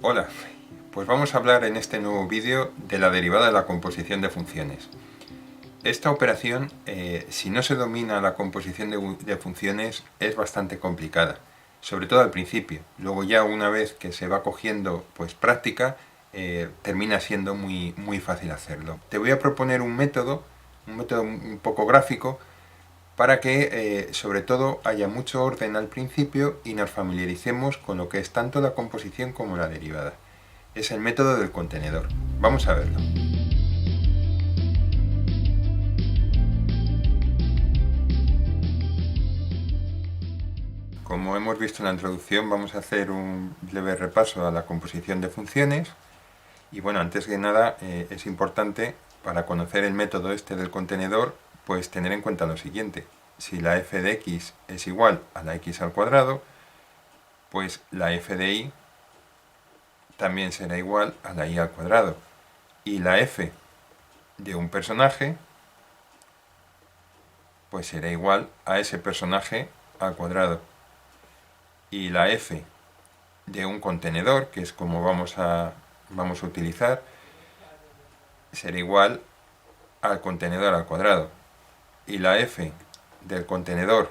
Hola, pues vamos a hablar en este nuevo vídeo de la derivada de la composición de funciones. Esta operación, si no se domina la composición de funciones, es bastante complicada, sobre todo al principio. Luego ya una vez que se va cogiendo pues práctica, termina siendo muy fácil hacerlo. Te voy a proponer un método un poco gráfico, para que sobre todo haya mucho orden al principio y nos familiaricemos con lo que es tanto la composición como la derivada. Es el método del contenedor. Vamos a verlo. Como hemos visto en la introducción, vamos a hacer un leve repaso a la composición de funciones. Y bueno, antes que nada es importante, para conocer el método este del contenedor, pues tener en cuenta lo siguiente. Si la f de x es igual a la x al cuadrado, pues la f de y también será igual a la y al cuadrado. Y la f de un personaje, pues será igual a ese personaje al cuadrado. Y la f de un contenedor, que es como vamos a utilizar, será igual al contenedor al cuadrado. Y la f del contenedor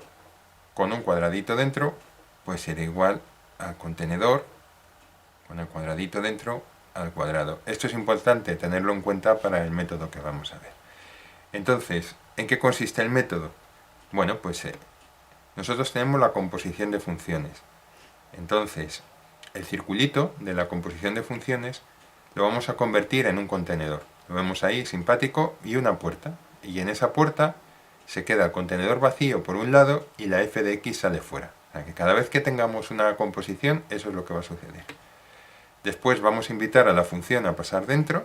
con un cuadradito dentro, pues será igual al contenedor con el cuadradito dentro al cuadrado. Esto es importante tenerlo en cuenta para el método que vamos a ver. Entonces, ¿en qué consiste el método? Bueno, pues nosotros tenemos la composición de funciones. Entonces, el circulito de la composición de funciones lo vamos a convertir en un contenedor. Lo vemos ahí, simpático, y una puerta. Y en esa puerta se queda el contenedor vacío por un lado y la f de x sale fuera. O sea que cada vez que tengamos una composición, eso es lo que va a suceder. Después vamos a invitar a la función a pasar dentro.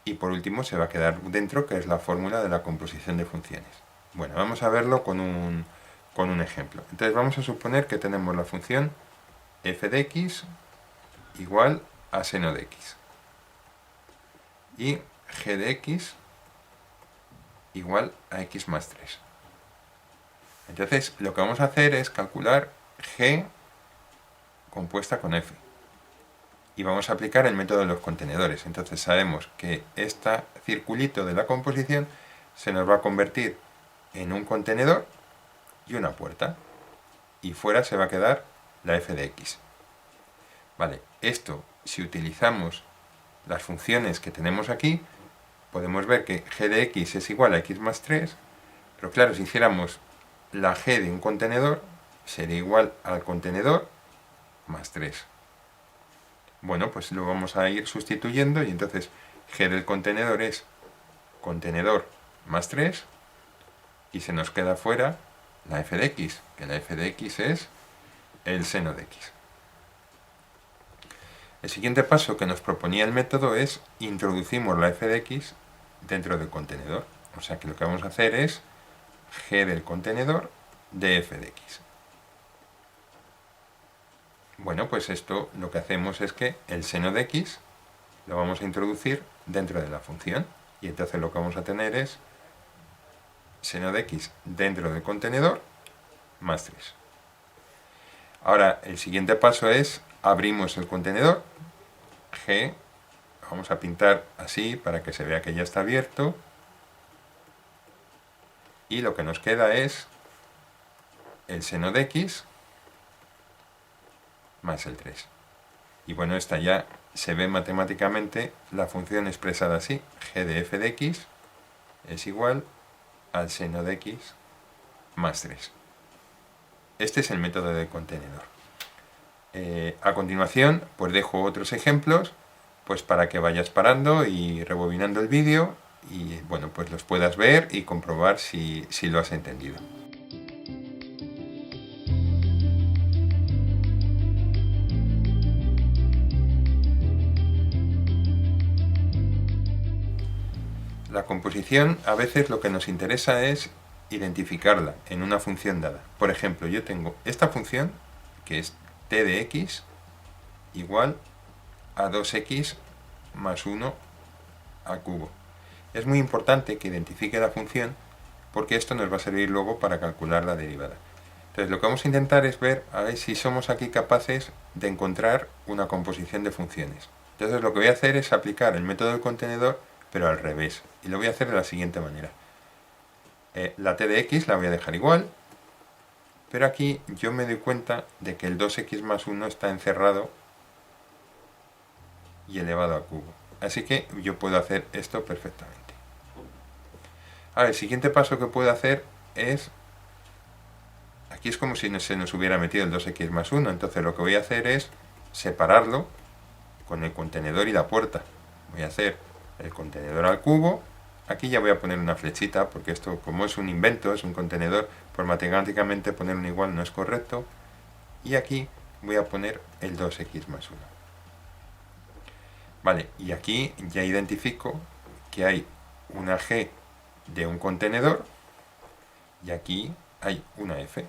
Y por último se va a quedar dentro, que es la fórmula de la composición de funciones. Bueno, vamos a verlo con un ejemplo. Entonces vamos a suponer que tenemos la función f de x igual a seno de x. Y g de x igual a x más 3. Entonces lo que vamos a hacer es calcular g compuesta con f. Y vamos a aplicar el método de los contenedores. Entonces sabemos que este circulito de la composición se nos va a convertir en un contenedor y una puerta. Y fuera se va a quedar la f de x. Vale, esto si utilizamos las funciones que tenemos aquí, podemos ver que g de x es igual a x más 3, pero claro, si hiciéramos la g de un contenedor, sería igual al contenedor más 3. Bueno, pues lo vamos a ir sustituyendo y entonces g del contenedor es contenedor más 3 y se nos queda fuera la f de x, que la f de x es el seno de x. El siguiente paso que nos proponía el método es introducimos la f de x dentro del contenedor. O sea que lo que vamos a hacer es g del contenedor de f de x. Bueno, pues esto lo que hacemos es que el seno de x lo vamos a introducir dentro de la función. Y entonces lo que vamos a tener es seno de x dentro del contenedor más 3. Ahora el siguiente paso es abrimos el contenedor, g, vamos a pintar así para que se vea que ya está abierto, y lo que nos queda es el seno de x más el 3. Y bueno, esta ya se ve matemáticamente la función expresada así, g de f de x es igual al seno de x más 3. Este es el método del contenedor. A continuación, pues dejo otros ejemplos, pues para que vayas parando y rebobinando el vídeo y bueno, pues los puedas ver y comprobar si lo has entendido. La composición, a veces lo que nos interesa es identificarla en una función dada. Por ejemplo, yo tengo esta función, que es t de x igual a 2x más 1 al cubo. Es muy importante que identifique la función porque esto nos va a servir luego para calcular la derivada. Entonces lo que vamos a intentar es ver a ver si somos aquí capaces de encontrar una composición de funciones. Entonces lo que voy a hacer es aplicar el método del contenedor, pero al revés. Y lo voy a hacer de la siguiente manera. La t de x la voy a dejar igual, pero aquí yo me doy cuenta de que el 2x más 1 está encerrado y elevado al cubo. Así que yo puedo hacer esto perfectamente. Ahora, el siguiente paso que puedo hacer es... Aquí es como si se nos hubiera metido el 2x más 1, entonces lo que voy a hacer es separarlo con el contenedor y la puerta. Voy a hacer el contenedor al cubo. Aquí ya voy a poner una flechita, porque esto, como es un invento, es un contenedor, pues matemáticamente poner un igual no es correcto. Y aquí voy a poner el 2x más 1. Vale, y aquí ya identifico que hay una g de un contenedor y aquí hay una f.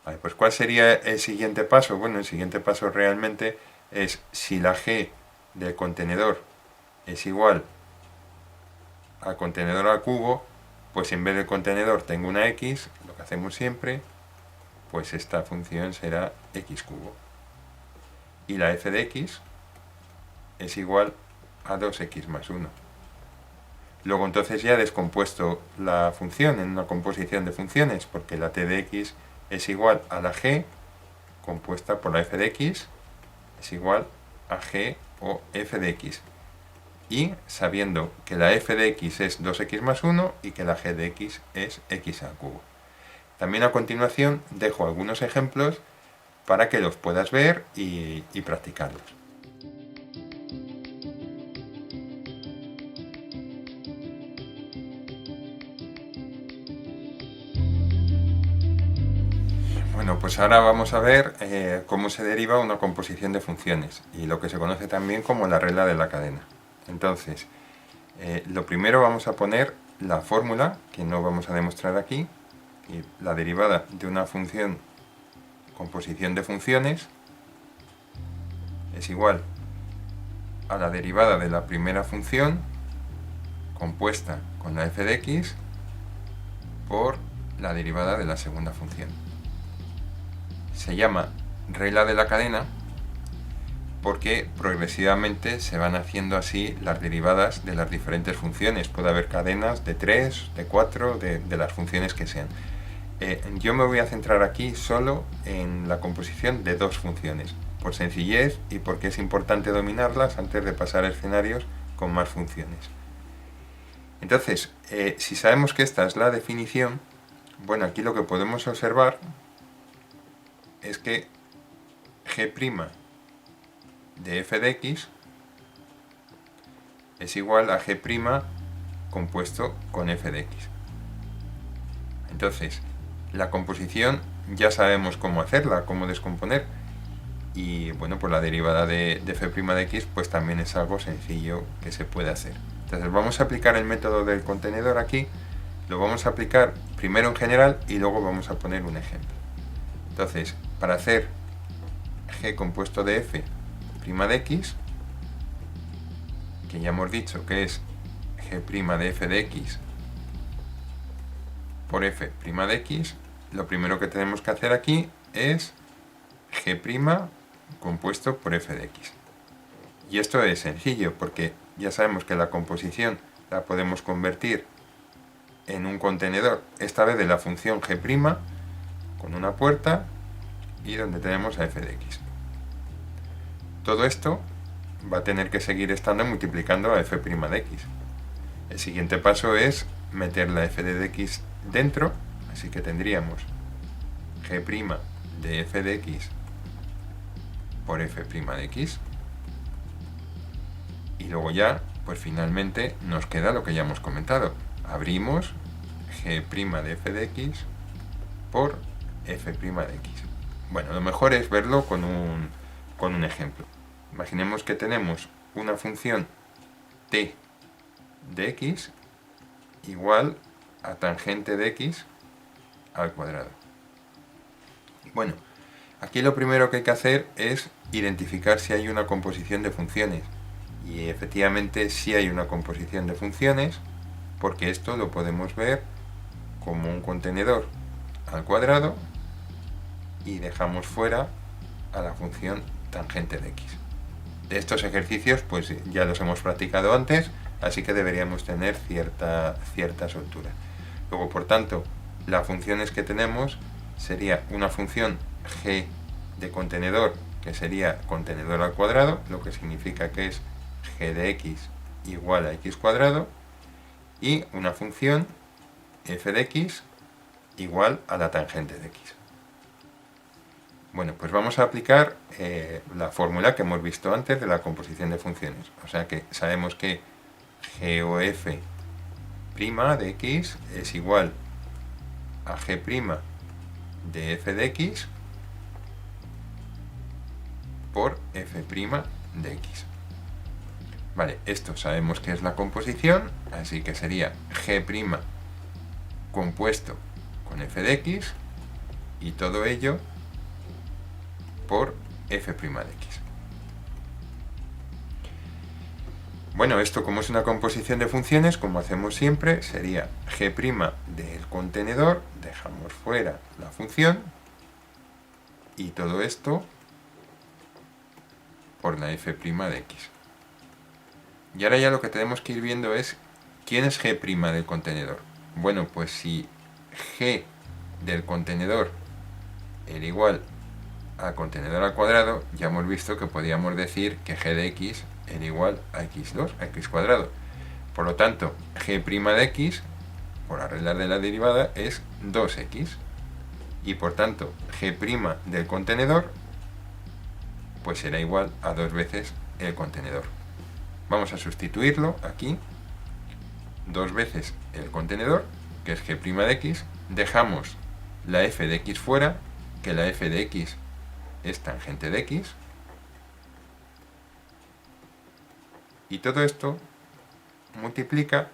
Vale, pues ¿cuál sería el siguiente paso? Bueno, el siguiente paso realmente es si la g del contenedor es igual al contenedor al cubo, pues en vez del contenedor tengo una x, lo que hacemos siempre, pues esta función será x cubo. Y la f de x es igual a 2x más 1. Luego entonces ya he descompuesto la función en una composición de funciones, porque la t de x es igual a la g compuesta por la f de x es igual a g o f de x. Y sabiendo que la f de x es 2x más 1 y que la g de x es x al cubo. También a continuación dejo algunos ejemplos para que los puedas ver y practicarlos. Bueno, pues ahora vamos a ver cómo se deriva una composición de funciones y lo que se conoce también como la regla de la cadena. Entonces, lo primero vamos a poner la fórmula, que no vamos a demostrar aquí, y la derivada de una función composición de funciones es igual a la derivada de la primera función compuesta con la f de x por la derivada de la segunda función. Se llama regla de la cadena porque progresivamente se van haciendo así las derivadas de las diferentes funciones. Puede haber cadenas de 3, de 4, de las funciones que sean. Yo me voy a centrar aquí solo en la composición de dos funciones, por sencillez y porque es importante dominarlas antes de pasar a escenarios con más funciones. Entonces, si sabemos que esta es la definición, bueno, aquí lo que podemos observar es que g' de f de x es igual a g' compuesto con f de x. Entonces, la composición ya sabemos cómo hacerla, cómo descomponer. Y bueno, pues la derivada de f' de x pues también es algo sencillo que se puede hacer. Entonces vamos a aplicar el método del contenedor aquí. Lo vamos a aplicar primero en general y luego vamos a poner un ejemplo. Entonces, para hacer g compuesto de f' de x, que ya hemos dicho que es g' de f de x por f' de x, lo primero que tenemos que hacer aquí es g' compuesto por f de x. Y esto es sencillo porque ya sabemos que la composición la podemos convertir en un contenedor, esta vez de la función g' con una puerta y donde tenemos a f de x. Todo esto va a tener que seguir estando multiplicando a f' de x. El siguiente paso es meter la f de x dentro, así que tendríamos g' de f de x por f' de x. Y luego ya, pues finalmente nos queda lo que ya hemos comentado. Abrimos g' de f de x por f' de x. Bueno, lo mejor es verlo con un ejemplo. Imaginemos que tenemos una función t de x igual a tangente de x al cuadrado. Bueno, aquí lo primero que hay que hacer es identificar si hay una composición de funciones. Y efectivamente sí hay una composición de funciones, porque esto lo podemos ver como un contenedor al cuadrado y dejamos fuera a la función tangente de x. De estos ejercicios pues ya los hemos practicado antes, así que deberíamos tener cierta soltura. Luego, por tanto, las funciones que tenemos sería una función g de contenedor, que sería contenedor al cuadrado, lo que significa que es g de x igual a x cuadrado, y una función f de x igual a la tangente de x. Bueno, pues vamos a aplicar la fórmula que hemos visto antes de la composición de funciones. O sea que sabemos que g o f' de x es igual a g' de f de x por f' de x. Vale, esto sabemos que es la composición, así que sería g' compuesto con f de x y todo ello por f' de x. Bueno, esto como es una composición de funciones, como hacemos siempre, sería g' del contenedor, dejamos fuera la función, y todo esto por la f' de x. Y ahora ya lo que tenemos que ir viendo es ¿quién es g' del contenedor? Bueno, pues si g del contenedor era igual al contenedor al cuadrado, ya hemos visto que podíamos decir que g de x era igual a x2, a x cuadrado. Por lo tanto, g' de x, por arreglar de la derivada, es 2x. Y por tanto, g' del contenedor, pues será igual a 2 veces el contenedor. Vamos a sustituirlo aquí, 2 veces el contenedor, que es g' de x, dejamos la f de x fuera, que la f de x es tangente de x, y todo esto multiplica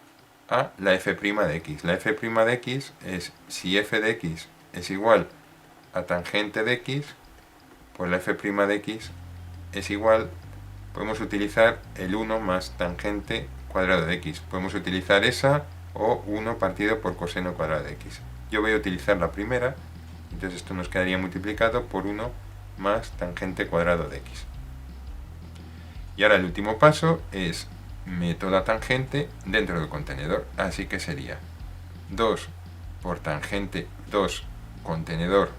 a la f' de x. La f' de x es, si f de x es igual a tangente de x, pues la f' de x es igual, podemos utilizar el 1 más tangente cuadrado de x. Podemos utilizar esa o 1 partido por coseno cuadrado de x. Yo voy a utilizar la primera, entonces esto nos quedaría multiplicado por 1 más tangente cuadrado de x. Y ahora el último paso es meto la tangente dentro del contenedor, así que sería 2 por tangente 2 contenedor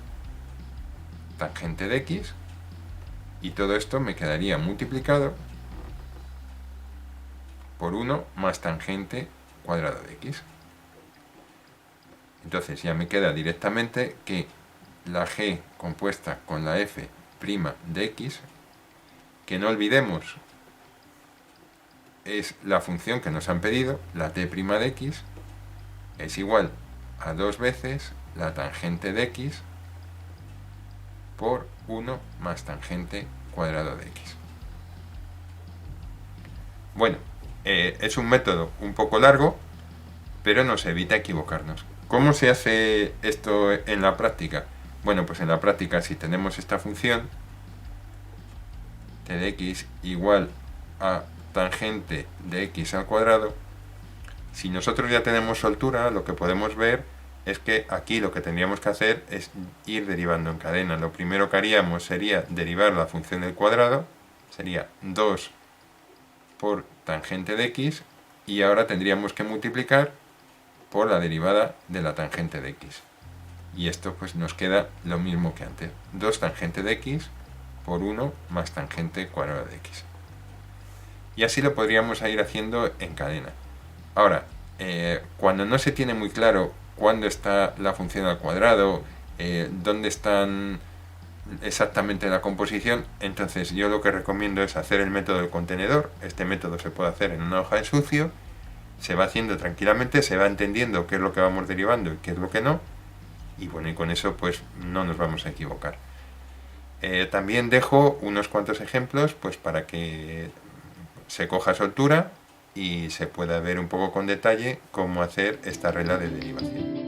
tangente de x, y todo esto me quedaría multiplicado por 1 más tangente cuadrado de x. Entonces ya me queda directamente que la g compuesta con la f' de x, que no olvidemos es la función que nos han pedido, la t' de x, es igual a 2 veces la tangente de x por 1 más tangente cuadrado de x. Bueno, es un método un poco largo, pero nos evita equivocarnos. ¿Cómo se hace esto en la práctica? Bueno, pues en la práctica, si tenemos esta función t de x igual a tangente de x al cuadrado, si nosotros ya tenemos soltura, lo que podemos ver es que aquí lo que tendríamos que hacer es ir derivando en cadena. Lo primero que haríamos sería derivar la función del cuadrado, sería 2 por tangente de x, y ahora tendríamos que multiplicar por la derivada de la tangente de x. Y esto pues nos queda lo mismo que antes, 2 tangente de x por 1 más tangente cuadrado de x. Y así lo podríamos ir haciendo en cadena. Ahora, cuando no se tiene muy claro cuándo está la función al cuadrado, dónde están exactamente la composición, entonces yo lo que recomiendo es hacer el método del contenedor. Este método se puede hacer en una hoja en sucio, se va haciendo tranquilamente, se va entendiendo qué es lo que vamos derivando y qué es lo que no, y bueno, y con eso pues no nos vamos a equivocar. También dejo unos cuantos ejemplos pues para que se coja soltura y se pueda ver un poco con detalle cómo hacer esta regla de derivación.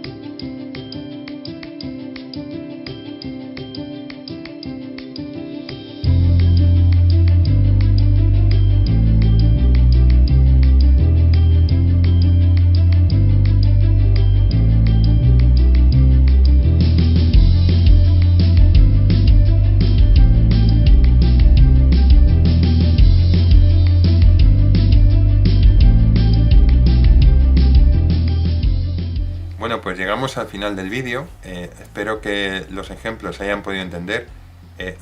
Bueno, pues llegamos al final del vídeo. Espero que los ejemplos se hayan podido entender.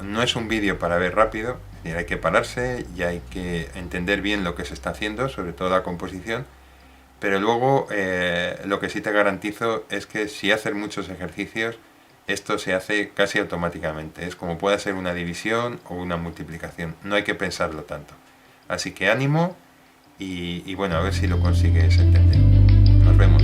No es un vídeo para ver rápido, es decir, hay que pararse y hay que entender bien lo que se está haciendo, sobre todo la composición. Pero luego lo que sí te garantizo es que si haces muchos ejercicios, esto se hace casi automáticamente. Es como puede ser una división o una multiplicación. No hay que pensarlo tanto. Así que ánimo y bueno, a ver si lo consigues entender. Nos vemos.